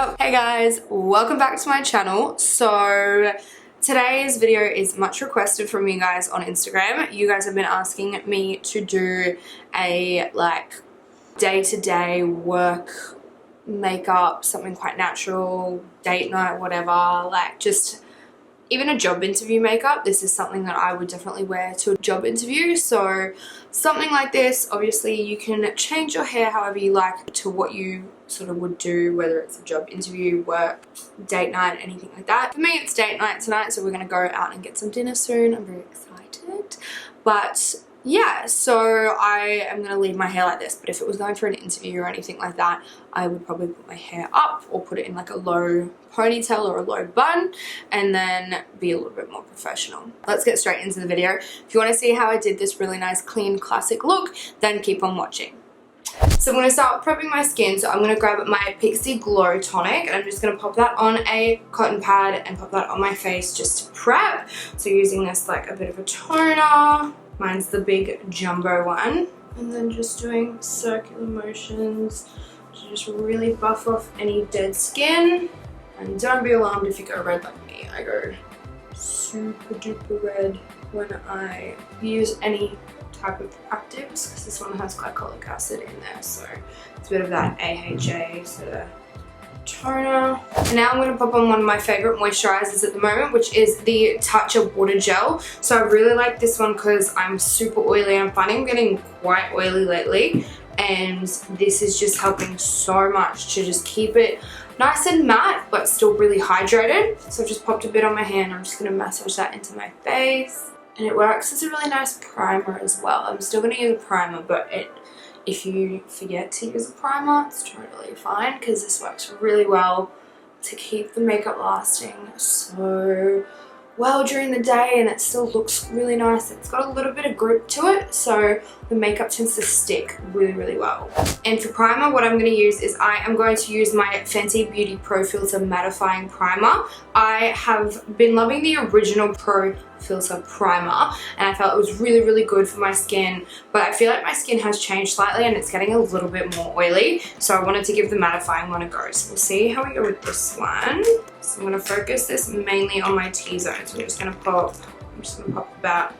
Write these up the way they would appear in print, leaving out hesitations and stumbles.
up? Hey guys, welcome back to my channel. So today's video is much requested from you guys on Instagram. You guys have been asking me to do a like day-to-day work makeup, something quite natural, date night, whatever, like just even a job interview makeup. This is something that I would definitely wear to a job interview. So something like this, obviously you can change your hair however you like to what you sort of would do, whether it's a job interview, work, date night, anything like that. For me, it's date night tonight, so we're gonna go out and get some dinner soon. I'm very excited. But yeah, so I am gonna leave my hair like this, but if it was going for an interview or anything like that, I would probably put my hair up or put it in like a low ponytail or a low bun and then be a little bit more professional. Let's get straight into the video. If you want to see how I did this really nice clean classic look, then keep on watching. So I'm going to start prepping my skin. So I'm going to grab my Pixi Glow Tonic and I'm just going to pop that on a cotton pad and pop that on my face just to prep. So using this like a bit of a toner. Mine's the big jumbo one. And then just doing circular motions to just really buff off any dead skin. And don't be alarmed if you go red like me. I go super duper red when I use any type of actives because this one has glycolic acid in there, so it's a bit of that AHA sort of toner. And now I'm going to pop on one of my favorite moisturizers at the moment, which is the Touch of Water Gel. So I really like this one because I'm super oily. I'm finding I'm getting quite oily lately, and this is just helping so much to just keep it nice and matte but still really hydrated. So I've just popped a bit on my hand. I'm just going to massage that into my face. And it works as a really nice primer as well. I'm still going to use a primer, but if you forget to use a primer, it's totally fine because this works really well to keep the makeup lasting so well during the day, and it still looks really nice. It's got a little bit of grip to it, so the makeup tends to stick really, really well. And for primer, what I'm going to use is I am going to use my Fenty Beauty Pro Filter Mattifying Primer. I have been loving the original Pro Filter Primer, and I felt it was really, really good for my skin, but I feel like my skin has changed slightly and it's getting a little bit more oily, so I wanted to give the mattifying one a go. So we'll see how we go with this one. So I'm going to focus this mainly on my T-zone. So I'm just going to pop about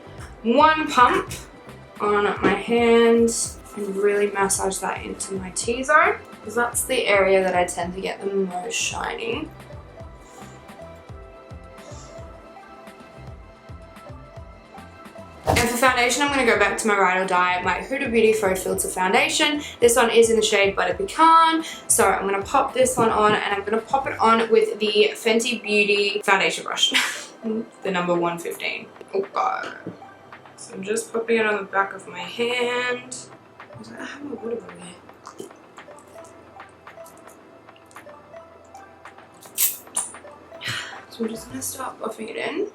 one pump on my hand and really massage that into my T-zone because that's the area that I tend to get the most shiny. And for foundation, I'm going to go back to my Ride or Die, my Huda Beauty Faux Filter Foundation. This one is in the shade Butter Pecan. So I'm going to pop this one on, and I'm going to pop it on with the Fenty Beauty foundation brush, the number 115. Oh god. So I'm just popping it on the back of my hand. I have my water bottle here. So I'm just going to start buffing it in.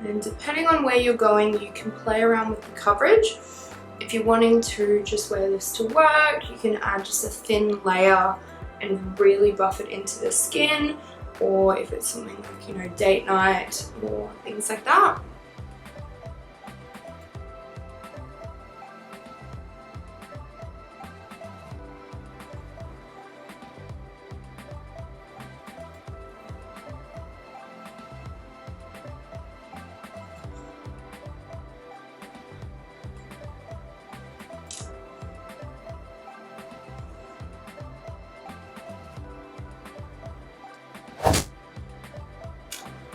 And depending on where you're going, you can play around with the coverage. If you're wanting to just wear this to work, you can add just a thin layer and really buff it into the skin. Or if it's something like, you know, date night or things like that.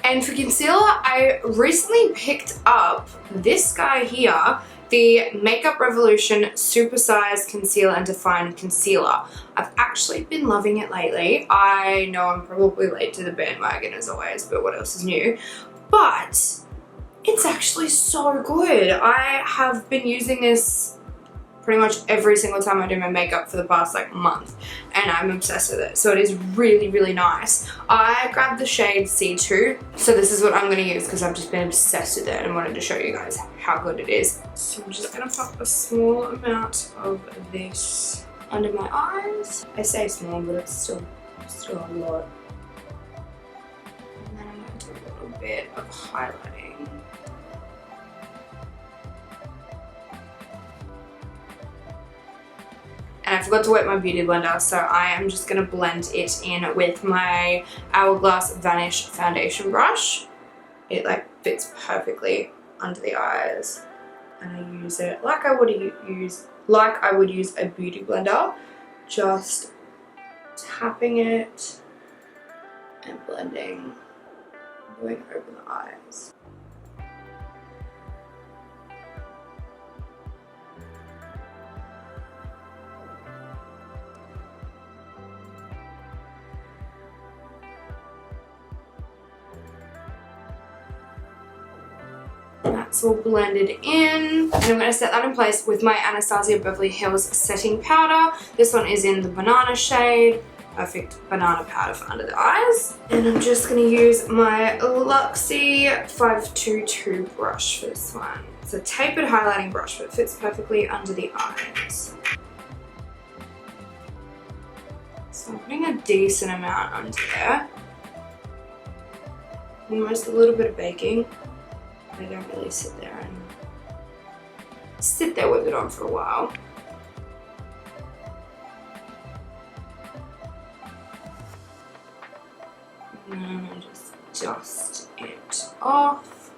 And for concealer, I recently picked up this guy here, the Makeup Revolution Supersize Concealer and Define Concealer. I've actually been loving it lately. I know I'm probably late to the bandwagon as always, but what else is new? But it's actually so good. I have been using this pretty much every single time I do my makeup for the past like month, and I'm obsessed with it. So it is really, really nice. I grabbed the shade C2, so this is what I'm going to use because I've just been obsessed with it and wanted to show you guys how good it is. So I'm just going to pop a small amount of this under my eyes. I say small, but it's still a lot. And then I'm going to do a little bit of highlighting. forgot to wet my beauty blender, so I am just going to blend it in with my Hourglass Vanish foundation brush. It like fits perfectly under the eyes, and I use it like I would use a beauty blender, just tapping it and blending, going over the eyes. That's all blended in, and I'm going to set that in place with my Anastasia Beverly Hills setting powder. This one is in the banana shade. Perfect banana powder for under the eyes. And I'm just going to use my Luxie 522 brush for this one. It's a tapered highlighting brush, but it fits perfectly under the eyes. So I'm putting a decent amount under there. Almost a little bit of baking. I don't really sit there with it on for a while. And then I just dust it off.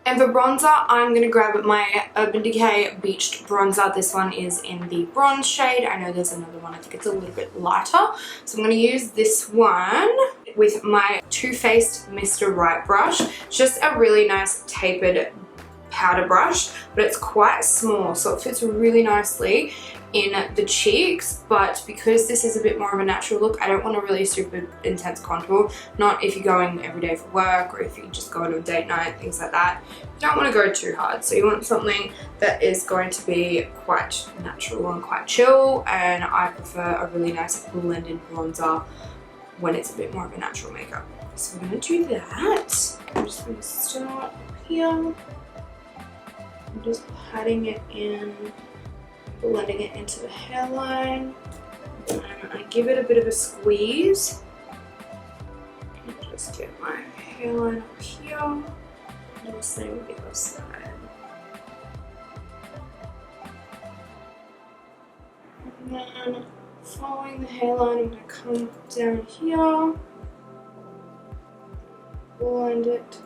And for bronzer, I'm going to grab my Urban Decay Beached Bronzer. This one is in the bronze shade. I know there's another one, I think it's a little bit lighter. So I'm going to use this one with my Too Faced Mr. Right brush. It's just a really nice tapered powder brush, but it's quite small, so it fits really nicely in the cheeks. But because this is a bit more of a natural look, I don't want a really super intense contour. Not if you're going every day for work, or if you just go on a date night, things like that. You don't want to go too hard, so you want something that is going to be quite natural and quite chill, and I prefer a really nice blended bronzer when it's a bit more of a natural makeup. So I'm going to do that. I'm just going to start here. I'm just patting it in, blending it into the hairline, and I give it a bit of a squeeze. And just get my hairline up here, and the same with the other side. And then following the hairline, I'm going to come down here, blend it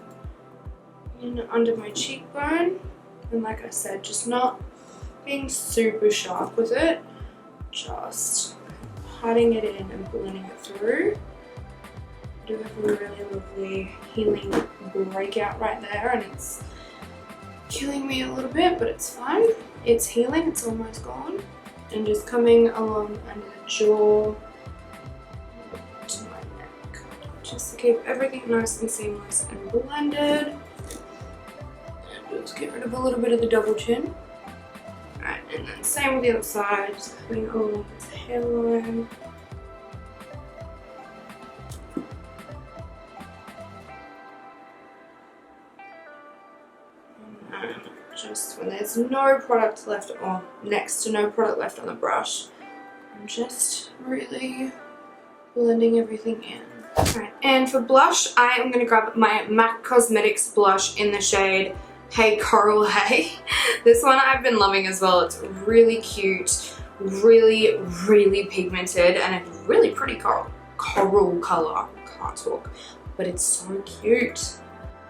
in under my cheekbone, and like I said, just not being super sharp with it, just patting it in and blending it through. I do have a really lovely healing breakout right there, and it's killing me a little bit, but it's fine. It's healing, it's almost gone. And just coming along under the jaw to my neck, just to keep everything nice and seamless and blended. And just get rid of a little bit of the double chin. Alright, and then same with the other side, just coming along the hairline. And just when there's no product left, or next to no product left on the brush, I'm just really blending everything in. Alright, and for blush, I am going to grab my MAC Cosmetics blush in the shade Hey Coral Hey. This one I've been loving as well. It's really cute, really, really pigmented, and it's really pretty coral color. Can't talk, but it's so cute.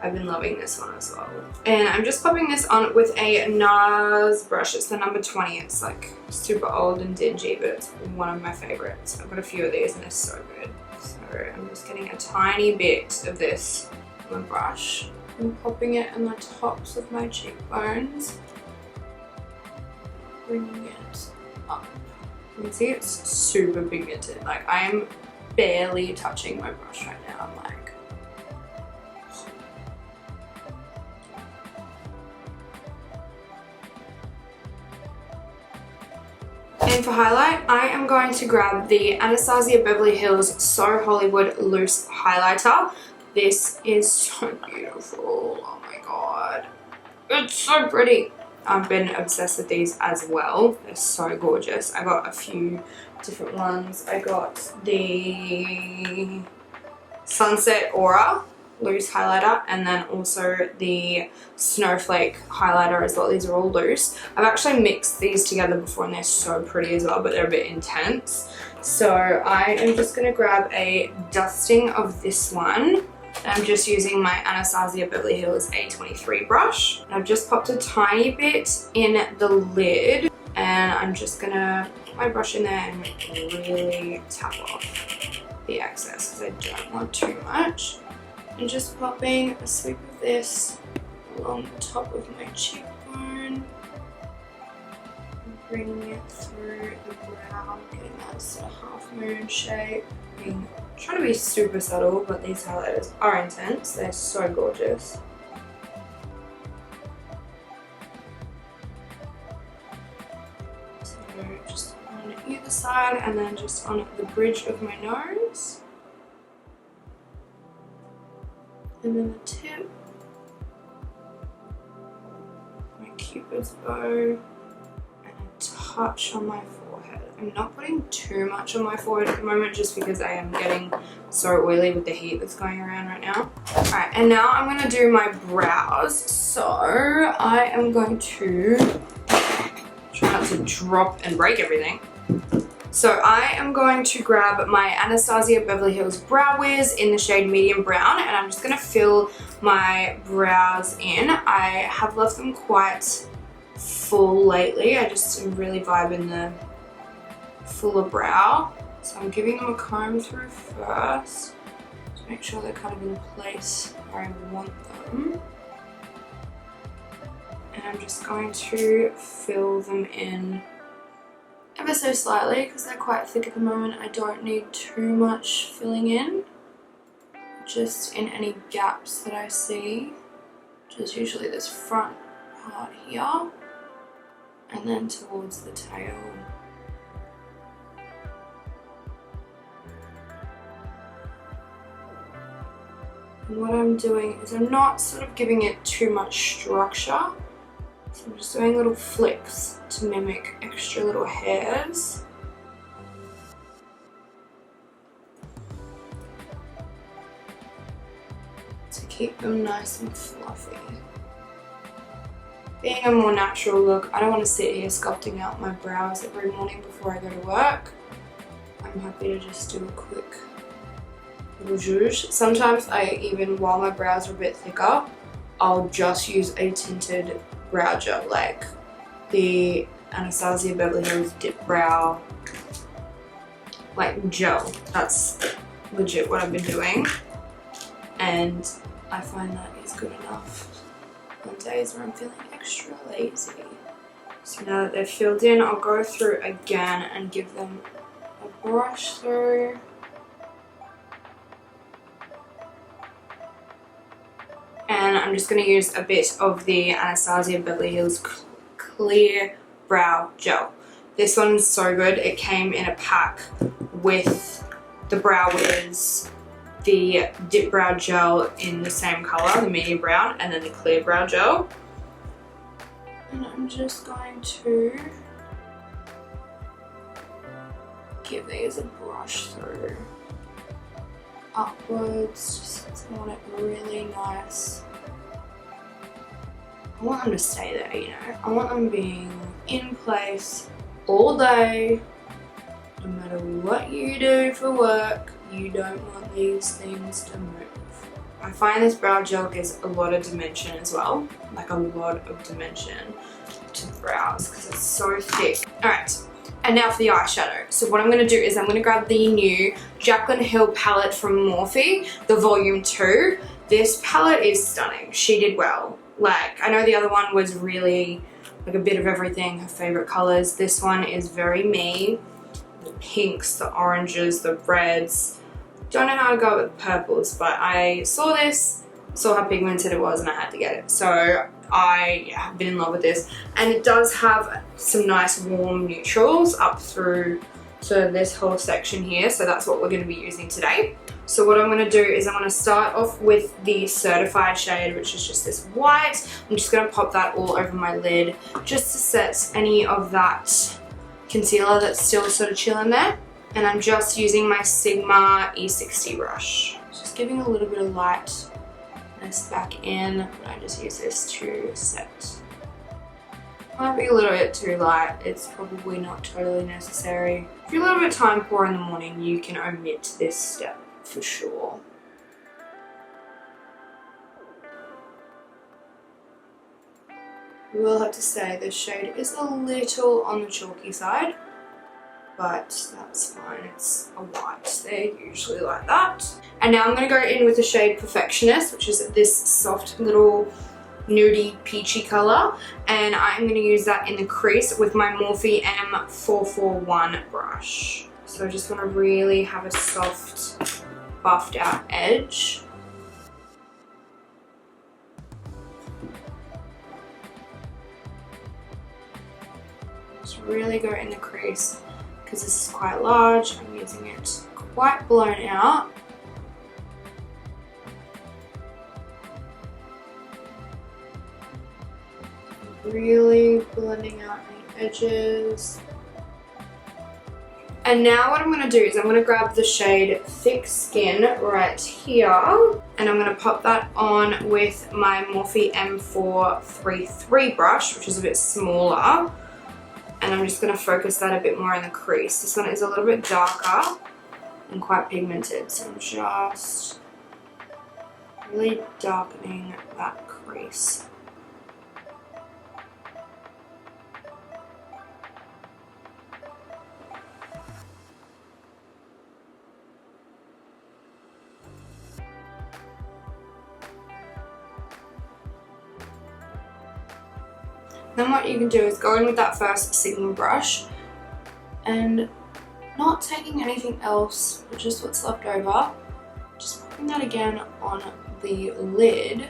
I've been loving this one as well. And I'm just popping this on with a NARS brush. It's the number 20. It's like super old and dingy, but it's one of my favorites. I've got a few of these and they're so good. So I'm just getting a tiny bit of this on the brush and popping it on the tops of my cheekbones. Bringing it up. You can see it's super pigmented. Like, I am barely touching my brush right now. I'm like, and for highlight, I am going to grab the Anastasia Beverly Hills So Hollywood Loose Highlighter. This is so beautiful. Oh my god. It's so pretty. I've been obsessed with these as well. They're so gorgeous. I got a few different ones. I got the Sunset Aura. loose highlighter, and then also the Snowflake highlighter as well. These are all loose. I've actually mixed these together before and they're so pretty as well, but they're a bit intense. So I am just going to grab a dusting of this one. I'm just using my Anastasia Beverly Hills A23 brush. I've just popped a tiny bit in the lid, and I'm just going to put my brush in there and really tap off the excess because I don't want too much. And just popping a sweep of this along the top of my cheekbone, bringing it through the brow, getting that sort of half moon shape. Trying to be super subtle, but these highlighters are intense. They're so gorgeous. So just on either side, and then just on the bridge of my nose. And then the tip, my cupid's bow, and a touch on my forehead. I'm not putting too much on my forehead at the moment just because I am getting so oily with the heat that's going around right now. Alright, and now I'm going to do my brows. So I am going to try not to drop and break everything. So I am going to grab my Anastasia Beverly Hills Brow Wiz in the shade medium brown, and I'm just going to fill my brows in. I have left them quite full lately. I just am really vibing the fuller brow. So I'm giving them a comb through first to make sure they're kind of in place where I want them. And I'm just going to fill them in ever so slightly because they're quite thick at the moment. I don't need too much filling in, just in any gaps that I see, which is usually this front part here and then towards the tail. And what I'm doing is I'm not sort of giving it too much structure. So I'm just doing little flicks to mimic extra little hairs. To keep them nice and fluffy. Being a more natural look, I don't want to sit here sculpting out my brows every morning before I go to work. I'm happy to just do a quick little zhuzh. Sometimes while my brows are a bit thicker, I'll just use a tinted brow gel, like the Anastasia Beverly Hills Dip Brow gel. That's legit what I've been doing, and I find that is good enough on days where I'm feeling extra lazy. So now that they're filled in, I'll go through again and give them a brush through. And I'm just going to use a bit of the Anastasia Beverly Hills Clear Brow Gel. This one's so good. It came in a pack with the Brow Wiz, the Dip Brow Gel in the same colour, the medium brown, and then the Clear Brow Gel. And I'm just going to give these a brush through upwards, just I want it really nice. I want them to stay there, you know. I want them being in place all day. No matter what you do for work, you don't want these things to move. I find this brow gel gives a lot of dimension as well, like a lot of dimension to the brows because it's so thick. Alright. And now for the eyeshadow. So what I'm going to do is I'm going to grab the new Jaclyn Hill palette from Morphe, the volume 2. This palette is stunning. She did well. Like, I know the other one was really like a bit of everything, her favorite colors. This one is very me. The pinks, the oranges, the reds. Don't know how to go with purples, but I saw this, saw how pigmented it was, and I had to get it. So I have been in love with this, and it does have some nice warm neutrals up through to this whole section here, so that's what we're going to be using today. So what I'm going to do is I'm going to start off with the Certified shade, which is just this white. I'm just going to pop that all over my lid just to set any of that concealer that's still sort of chilling there. And I'm just using my Sigma E60 brush, just giving a little bit of light this back in, and I just use this to set. Might be a little bit too light, it's probably not totally necessary. If you're a little bit time poor in the morning, you can omit this step for sure. I will have to say this shade is a little on the chalky side, but that's fine, it's a white, they're usually like that. And now I'm going to go in with the shade Perfectionist, which is this soft little nudie peachy colour, and I'm going to use that in the crease with my Morphe M441 brush. So I just want to really have a soft buffed out edge. Just really go in the crease because this is quite large. I'm using it quite blown out. Really blending out any edges. And now what I'm going to do is I'm going to grab the shade Thick Skin right here, and I'm going to pop that on with my Morphe M433 brush, which is a bit smaller. And I'm just going to focus that a bit more in the crease. This one is a little bit darker and quite pigmented, so I'm just really darkening that crease. Then what you can do is go in with that first Sigma brush and not taking anything else, but just what's left over, just popping that again on the lid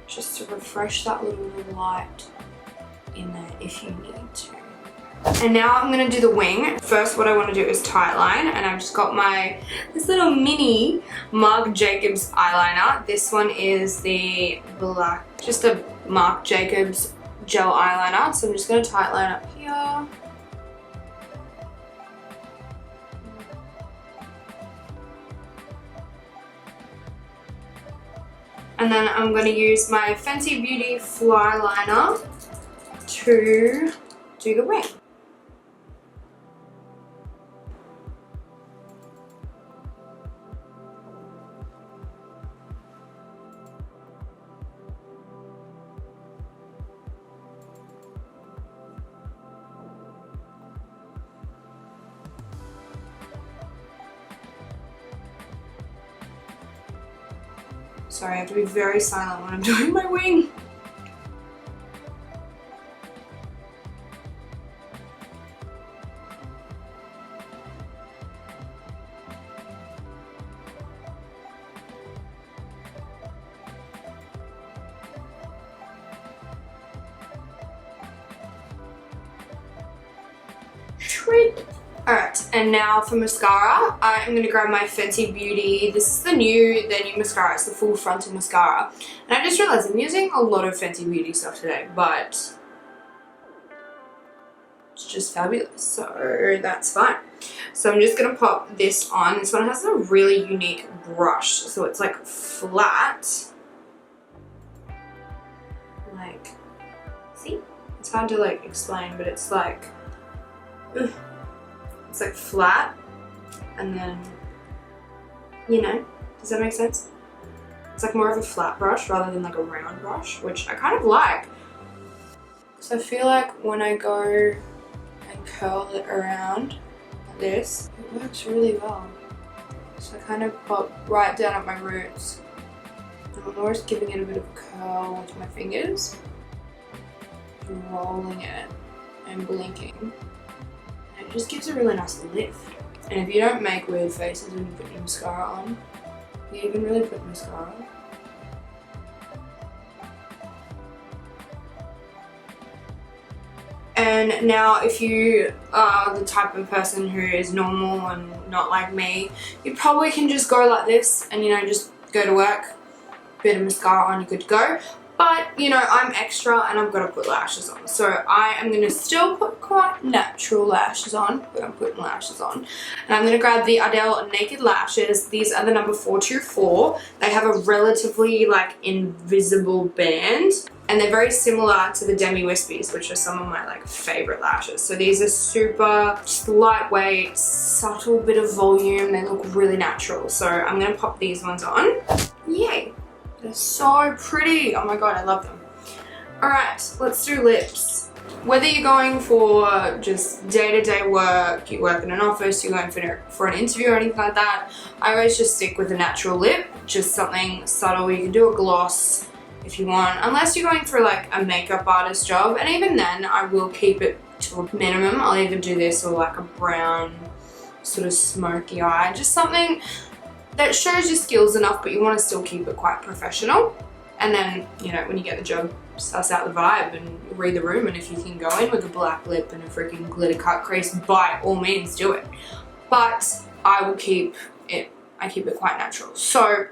just to refresh that little light in there if you need to. And now I'm going to do the wing. First what I want to do is tightline, and I've just got this little mini Marc Jacobs eyeliner. This one is the black, just a Marc Jacobs gel eyeliner. So I'm just going to tightline up here. And then I'm going to use my Fenty Beauty Fly Liner to do the wing. Sorry, I have to be very silent when I'm doing my wing. Alright, and now for mascara, I'm going to grab my Fenty Beauty. This is the new mascara. It's the full frontal mascara. And I just realised I'm using a lot of Fenty Beauty stuff today, but it's just fabulous, so that's fine. So I'm just going to pop this on. This one has a really unique brush, so it's like flat. Like, see? It's hard to like explain, but it's like, it's like flat, and then, you know, does that make sense? It's like more of a flat brush rather than like a round brush, which I kind of like. So I feel like when I go and curl it around like this, it works really well. So I kind of pop right down at my roots. And I'm always giving it a bit of a curl with my fingers, rolling it and blinking. It just gives a really nice lift. And if you don't make weird faces when you put your mascara on, you can really put mascara on. And now if you are the type of person who is normal and not like me, you probably can just go like this and, you know, just go to work, bit of mascara on, you're good to go. But, you know, I'm extra and I've got to put lashes on. So I am going to still put quite natural lashes on, but I'm putting lashes on. And I'm going to grab the Ardell Naked Lashes. These are the number 424. They have a relatively, like, invisible band. And they're very similar to the Demi Wispies, which are some of my, like, favorite lashes. So these are super, just lightweight, subtle bit of volume. They look really natural. So I'm going to pop these ones on. Yay! They're so pretty. Oh my god, I love them. Alright, let's do lips. Whether you're going for just day-to-day work, you work in an office, you're going for an interview or anything like that, I always just stick with a natural lip. Just something subtle. You can do a gloss if you want, unless you're going for like a makeup artist job, and even then I will keep it to a minimum. I'll even do this or like a brown sort of smoky eye. Just something that shows your skills enough, but you want to still keep it quite professional. And then, you know, when you get the job, suss out the vibe and read the room. And if you can go in with a black lip and a freaking glitter cut crease, by all means do it. But I keep it quite natural. So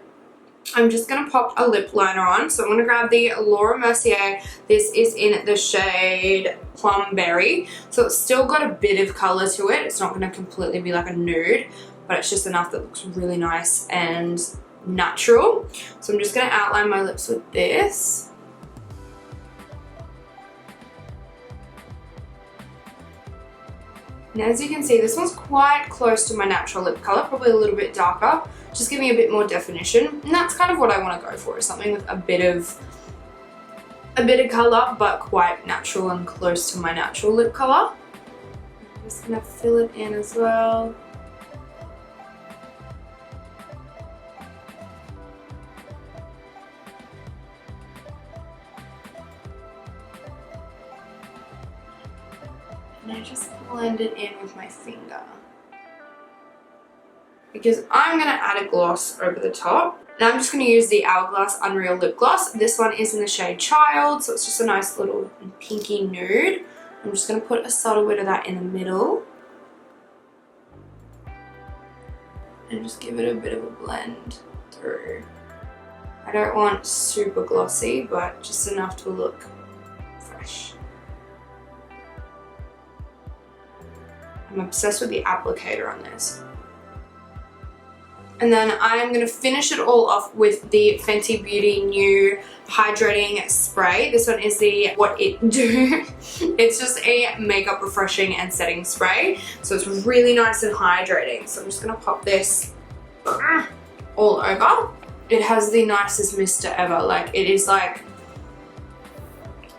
I'm just going to pop a lip liner on. So I'm going to grab the Laura Mercier. This is in the shade Plum Berry. So it's still got a bit of color to it. It's not going to completely be like a nude, but it's just enough that looks really nice and natural. So I'm just going to outline my lips with this. And as you can see, this one's quite close to my natural lip color, probably a little bit darker, just giving a bit more definition. And that's kind of what I want to go for, is something with a bit of color, but quite natural and close to my natural lip color. I'm just going to fill it in as well. And I just blend it in with my finger. Because I'm going to add a gloss over the top. And I'm just going to use the Hourglass Unreal Lip Gloss. This one is in the shade Child, so it's just a nice little pinky nude. I'm just going to put a subtle bit of that in the middle. And just give it a bit of a blend through. I don't want super glossy, but just enough to look fresh. I'm obsessed with the applicator on this. And then I'm going to finish it all off with the Fenty Beauty new hydrating spray. This one is the What It Do. It's just a makeup refreshing and setting spray. So it's really nice and hydrating. So I'm just going to pop this all over. It has the nicest mister ever. Like, it is like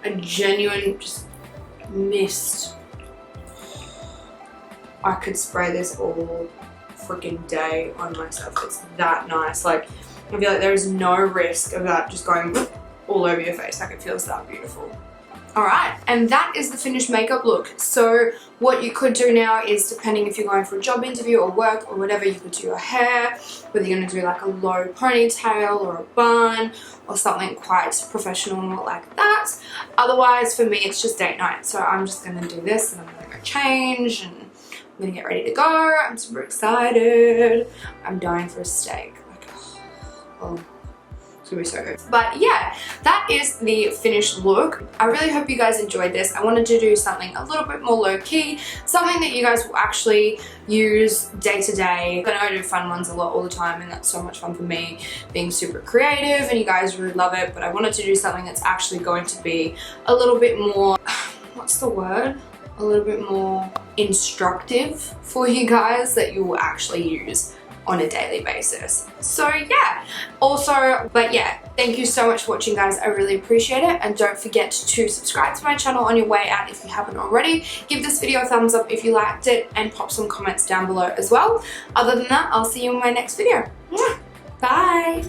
a genuine just mist. I could spray this all freaking day on myself. It's that nice. Like, I feel like there is no risk of that just going all over your face. Like, it feels that beautiful. Alright, and that is the finished makeup look. So what you could do now is, depending if you're going for a job interview or work or whatever, you could do your hair, whether you're going to do like a low ponytail or a bun or something quite professional like that. Otherwise, for me, it's just date night. So I'm just going to do this and I'm going to go change and I'm gonna get ready to go. I'm super excited. I'm dying for a steak. Like, oh, it's gonna be so good. But yeah, that is the finished look. I really hope you guys enjoyed this. I wanted to do something a little bit more low-key, something that you guys will actually use day to day. I know I do fun ones a lot all the time, and that's so much fun for me, being super creative, and you guys really love it. But I wanted to do something that's actually going to be a little bit more, what's the word? A little bit more instructive for you guys that you will actually use on a daily basis. So yeah, but yeah, thank you so much for watching, guys. I really appreciate it, and don't forget to subscribe to my channel on your way out if you haven't already. Give this video a thumbs up if you liked it, and pop some comments down below as well. Other than that, I'll see you in my next video. Bye.